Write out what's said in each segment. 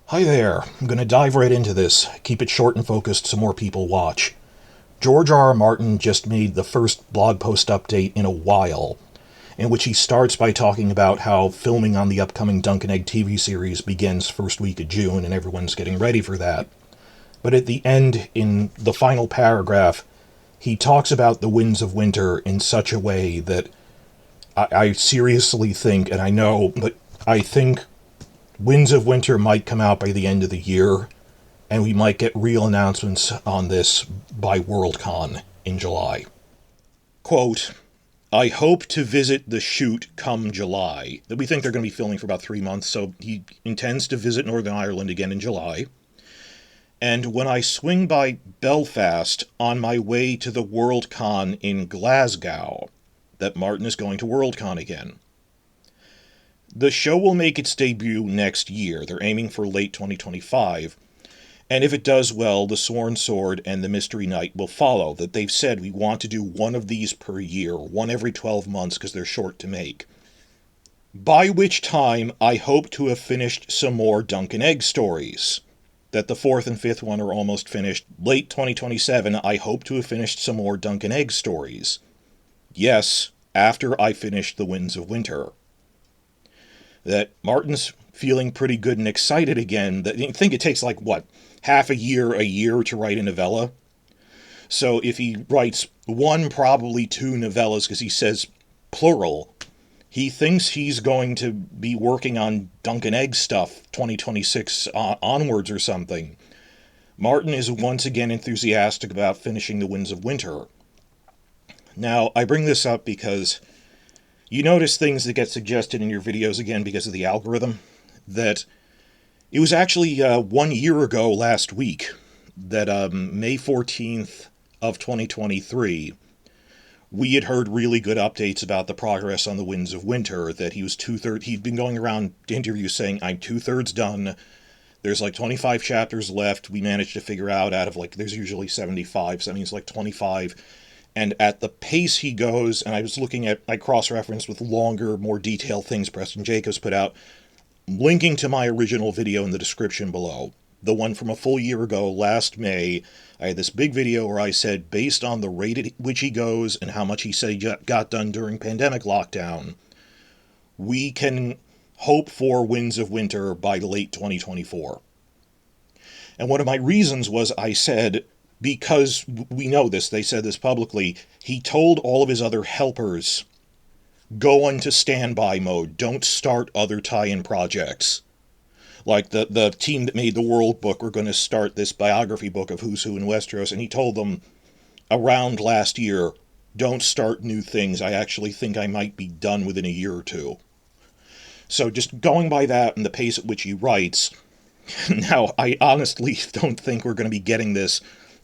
Hi there. I'm going to dive right into this. Keep it short and focused so more people watch. George R. R. Martin just made the first blog post update in a while, in which he starts by talking about how filming on the upcoming Dunk and Egg TV series begins first week of June and everyone's getting ready for that. But at the end, in the final paragraph, he talks about the winds of winter in such a way that I seriously think, and I know, but I think Winds of Winter might come out by the end of the year, and we might get real announcements on this by Worldcon in July. Quote, I hope to visit the shoot come July. We think they're going to be filming for about 3 months, so he intends to visit Northern Ireland again in July. And when I swing by Belfast on my way to the Worldcon in Glasgow, that Martin is going to Worldcon again. The show will make its debut next year. They're aiming for late 2025. And if it does well, The Sworn Sword and The Mystery Knight will follow. That they've said we want to do one of these per year, one every 12 months because they're short to make. By which time, I hope to have finished some more Dunk and Egg stories. That the fourth and fifth one are almost finished. Late 2027, I hope to have finished some more Dunk and Egg stories. Yes, after I finish The Winds of Winter. That Martin's feeling pretty good and excited again. That I think it takes half a year to write a novella. So if he writes one, probably two novellas, because he says plural, he thinks he's going to be working on Dunk and Egg stuff 2026 onwards or something. Martin is once again enthusiastic about finishing The Winds of Winter. Now, I bring this up because you notice things that get suggested in your videos again because of the algorithm. That it was actually 1 year ago last week that May 14th of 2023, we had heard really good updates about the progress on The Winds of Winter, that he was he'd been going around interviews saying, I'm 2/3 done. There's 25 chapters left. We managed to figure out of there's usually 75, so that means 25. And at the pace he goes, and I cross-referenced with longer, more detailed things Preston Jacobs put out, linking to my original video in the description below. The one from a full year ago, last May, I had this big video where I said, based on the rate at which he goes and how much he said he got done during pandemic lockdown, we can hope for Winds of Winter by late 2024. And one of my reasons was I said, because we know this, they said this publicly, he told all of his other helpers, go into standby mode, don't start other tie-in projects. Like the team that made the World book were going to start this biography book of Who's Who in Westeros, and he told them around last year, don't start new things, I actually think I might be done within a year or two. So just going by that and the pace at which he writes, now I honestly don't think we're going to be getting this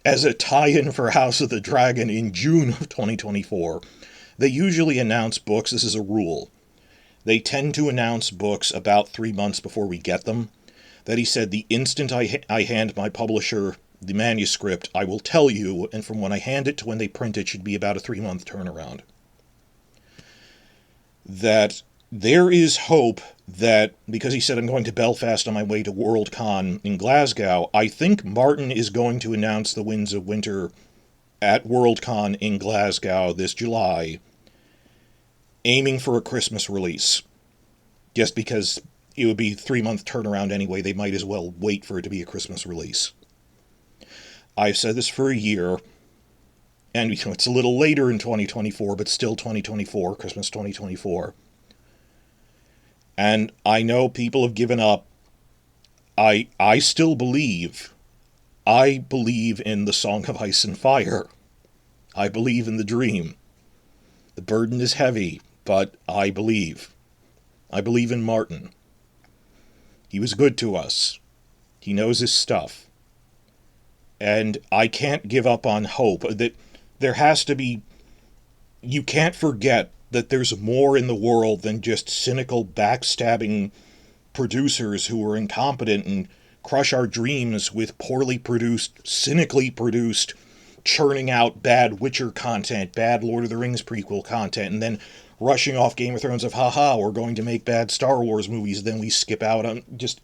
as a tie-in for House of the Dragon in June of 2024. They usually announce books, this is a rule. They tend to announce books about 3 months before we get them. That he said, the instant I hand my publisher the manuscript, I will tell you, and from when I hand it to when they print it should be about a 3-month turnaround. That there is hope that, because he said I'm going to Belfast on my way to Worldcon in Glasgow, I think Martin is going to announce The Winds of Winter at Worldcon in Glasgow this July, aiming for a Christmas release. Just because it would be a 3-month turnaround anyway, they might as well wait for it to be a Christmas release. I've said this for a year, and it's a little later in 2024, but still 2024, Christmas 2024. And I know people have given up. I still believe. I believe in the Song of Ice and Fire. I believe in the dream. The burden is heavy, but I believe. I believe in Martin. He was good to us. He knows his stuff. And I can't give up on hope. That there has to be... You can't forget that there's more in the world than just cynical, backstabbing producers who are incompetent and crush our dreams with poorly produced, cynically produced, churning out bad Witcher content, bad Lord of the Rings prequel content, and then rushing off Game of Thrones of, haha, we're going to make bad Star Wars movies, then we skip out on just...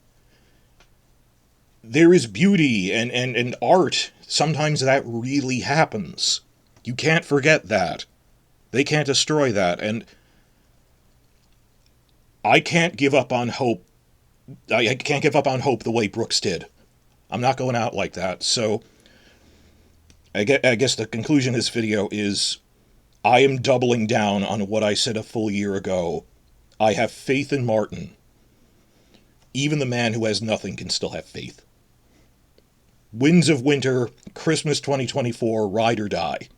there is beauty and art. Sometimes that really happens. You can't forget that. They can't destroy that. And I can't give up on hope. I can't give up on hope the way Brooks did. I'm not going out like that. So I guess the conclusion of this video is I am doubling down on what I said a full year ago. I have faith in Martin. Even the man who has nothing can still have faith. Winds of Winter, Christmas 2024, ride or die.